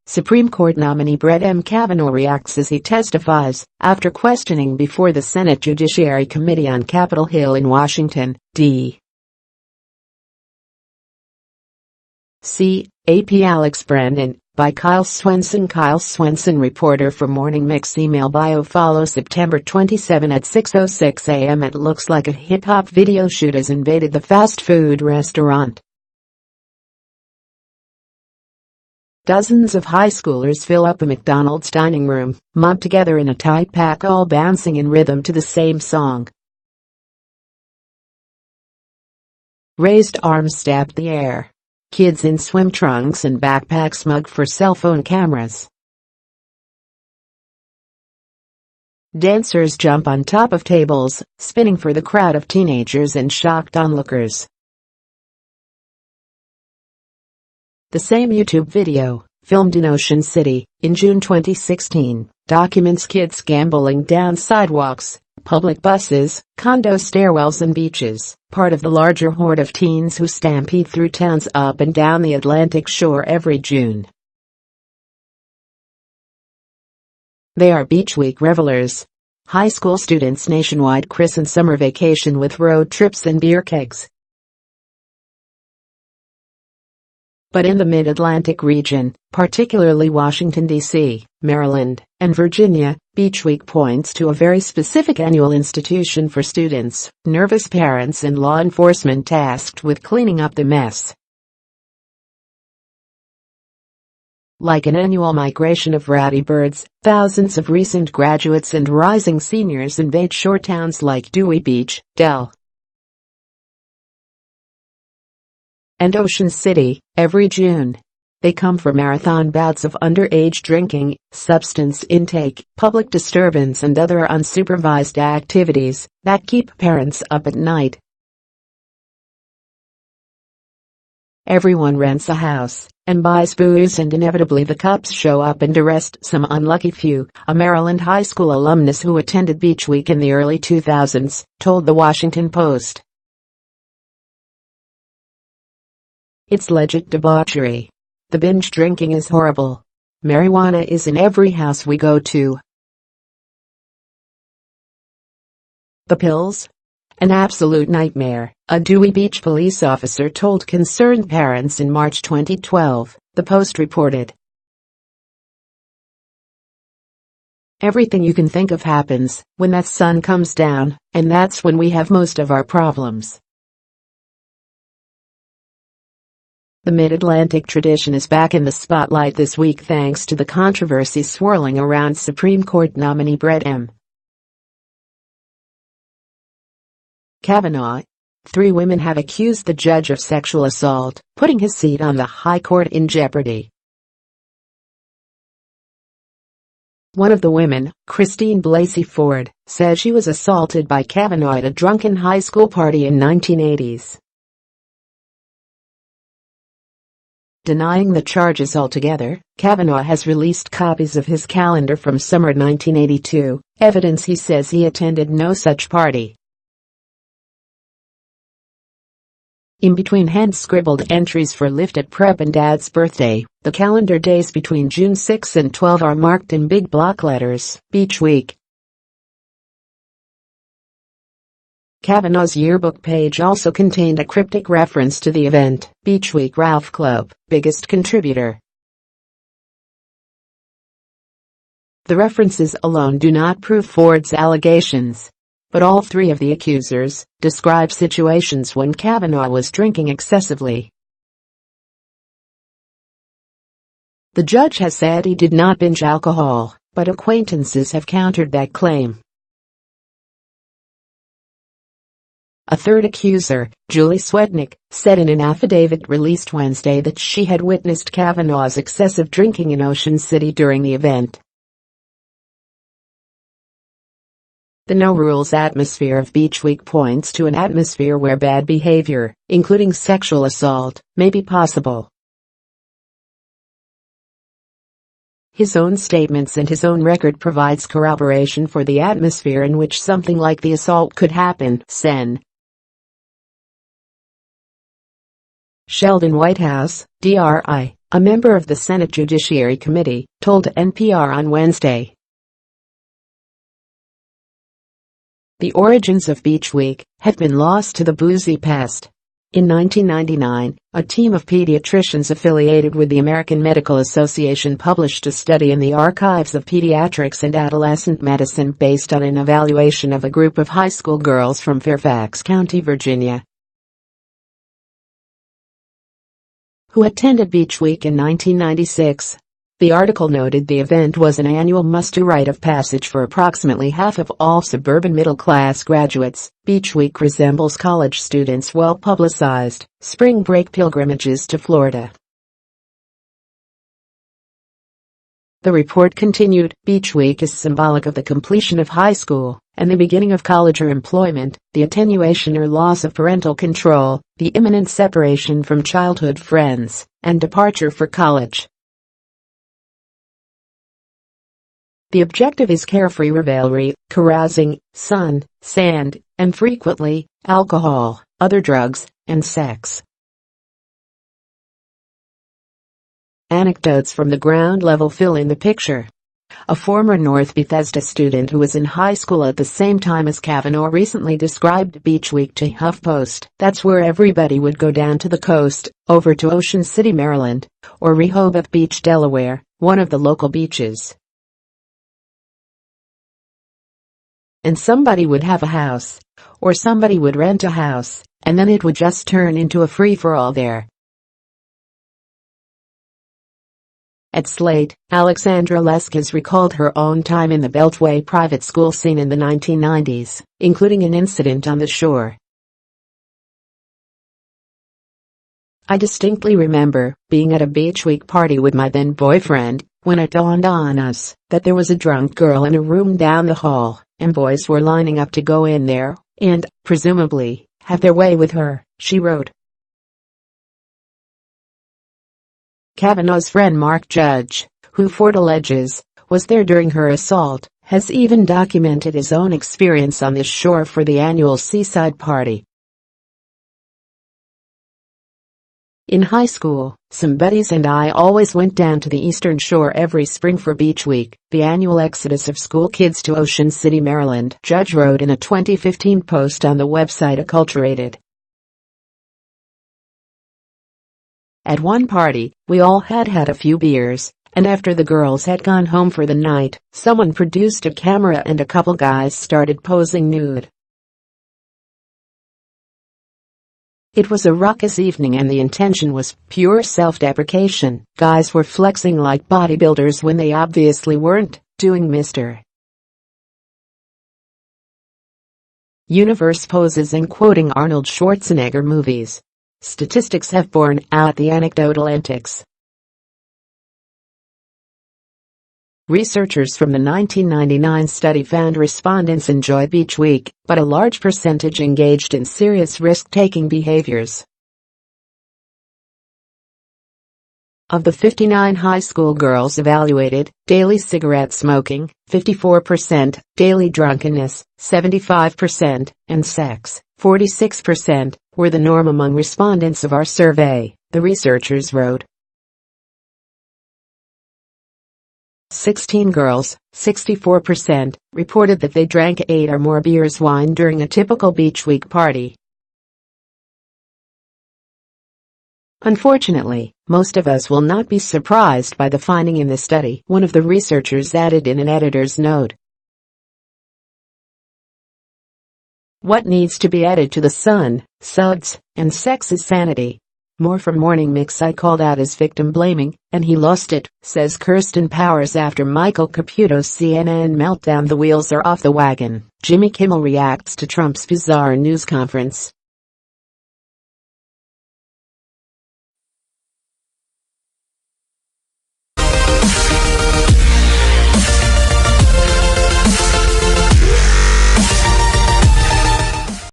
Supreme Court nominee Brett M. Kavanaugh reacts as he testifies after questioning before the Senate Judiciary Committee on Capitol Hill in Washington, D.C. AP Alex Brandon, by Kyle Swenson. Kyle Swenson, reporter for Morning Mix. Email bio follow September 27 at 6:06 a.m. It looks like a hip-hop video shoot has invaded the fast food restaurant. Dozens of high schoolers fill up a McDonald's dining room, mobbed together in a tight pack, all bouncing in rhythm to the same song. Raised arms stab the air. Kids in swim trunks and backpacks mug for cell phone cameras. Dancers jump on top of tables, spinning for the crowd of teenagers and shocked onlookers. The same YouTube video, filmed in Ocean City in June 2016, documents kids gambling down sidewalks, public buses, condo stairwells and beaches, part of the larger horde of teens who stampede through towns up and down the Atlantic shore every June. They are Beach Week revelers. High school students nationwide christen summer vacation with road trips and beer kegs. But in the Mid-Atlantic region, particularly Washington, D.C., Maryland, and Virginia, Beach Week points to a very specific annual institution for students, nervous parents and law enforcement tasked with cleaning up the mess. Like an annual migration of rowdy birds, thousands of recent graduates and rising seniors invade shore towns like Dewey Beach, Del, and Ocean City every June. They come for marathon bouts of underage drinking, substance intake, public disturbance and other unsupervised activities that keep parents up at night. Everyone rents a house and buys booze, and inevitably the cops show up and arrest some unlucky few. A Maryland high school alumnus who attended Beach Week in the early 2000s told the Washington Post, "It's legit debauchery. The binge drinking is horrible. Marijuana is in every house we go to. The pills? An absolute nightmare," a Dewey Beach police officer told concerned parents in March 2012, the Post reported. "Everything you can think of happens when that sun comes down, and that's when we have most of our problems." The Mid-Atlantic tradition is back in the spotlight this week thanks to the controversy swirling around Supreme Court nominee Brett M. Kavanaugh. 3 women have accused the judge of sexual assault, putting his seat on the high court in jeopardy. One of the women, Christine Blasey Ford, says she was assaulted by Kavanaugh at a drunken high school party in 1980s. Denying the charges altogether, Kavanaugh has released copies of his calendar from summer 1982, evidence he says he attended no such party. In between hand-scribbled entries for Lift at Prep and Dad's birthday, the calendar days between June 6 and 12 are marked in big block letters, Beach Week. Kavanaugh's yearbook page also contained a cryptic reference to the event, Beach Week Ralph Club, biggest contributor. The references alone do not prove Ford's allegations, but all 3 of the accusers describe situations when Kavanaugh was drinking excessively. The judge has said he did not binge alcohol, but acquaintances have countered that claim. A third accuser, Julie Swetnick, said in an affidavit released Wednesday that she had witnessed Kavanaugh's excessive drinking in Ocean City during the event. The no-rules atmosphere of Beach Week points to an atmosphere where bad behavior, including sexual assault, may be possible. His own statements and his own record provides corroboration for the atmosphere in which something like the assault could happen, Sen. Sheldon Whitehouse, DRI, a member of the Senate Judiciary Committee, told NPR on Wednesday. The origins of Beach Week have been lost to the boozy past. In 1999, a team of pediatricians affiliated with the American Medical Association published a study in the Archives of Pediatrics and Adolescent Medicine based on an evaluation of a group of high school girls from Fairfax County, Virginia, who attended Beach Week in 1996. The article noted the event was an annual must-do rite of passage for approximately half of all suburban middle-class graduates. Beach Week resembles college students' well-publicized spring break pilgrimages to Florida. The report continued, Beach Week is symbolic of the completion of high school and the beginning of college or employment, the attenuation or loss of parental control, the imminent separation from childhood friends, and departure for college. The objective is carefree revelry, carousing, sun, sand, and frequently, alcohol, other drugs, and sex. Anecdotes from the ground level fill in the picture. A former North Bethesda student who was in high school at the same time as Kavanaugh recently described Beach Week to HuffPost. That's where everybody would go down to the coast, over to Ocean City, Maryland, or Rehoboth Beach, Delaware, one of the local beaches. And somebody would have a house, or somebody would rent a house, and then it would just turn into a free-for-all there. At Slate, Alexandra Leskes recalled her own time in the Beltway private school scene in the 1990s, including an incident on the shore. I distinctly remember being at a Beach Week party with my then boyfriend when it dawned on us that there was a drunk girl in a room down the hall, and boys were lining up to go in there and, presumably, have their way with her, she wrote. Kavanaugh's friend Mark Judge, who Ford alleges was there during her assault, has even documented his own experience on this shore for the annual Seaside Party. In high school, some buddies and I always went down to the Eastern Shore every spring for Beach Week, the annual exodus of school kids to Ocean City, Maryland, Judge wrote in a 2015 post on the website Acculturated. At one party, we all had a few beers, and after the girls had gone home for the night, someone produced a camera and a couple guys started posing nude. It was a raucous evening and the intention was pure self-deprecation. Guys were flexing like bodybuilders when they obviously weren't doing Mr. Universe poses and quoting Arnold Schwarzenegger movies. Statistics have borne out the anecdotal antics. Researchers from the 1999 study found respondents enjoy Beach Week, but a large percentage engaged in serious risk-taking behaviors. Of the 59 high school girls evaluated, daily cigarette smoking, 54%, daily drunkenness, 75%, and sex, 46%, were the norm among respondents of our survey, the researchers wrote. 16 girls, 64%, reported that they drank 8 or more beers wine during a typical Beach Week party. Unfortunately, most of us will not be surprised by the finding in the study, one of the researchers added in an editor's note. What needs to be added to the sun, suds, and sex is sanity. More from Morning Mix. I called out his victim blaming, and he lost it, says Kirsten Powers after Michael Caputo's CNN meltdown. The wheels are off the wagon. Jimmy Kimmel reacts to Trump's bizarre news conference.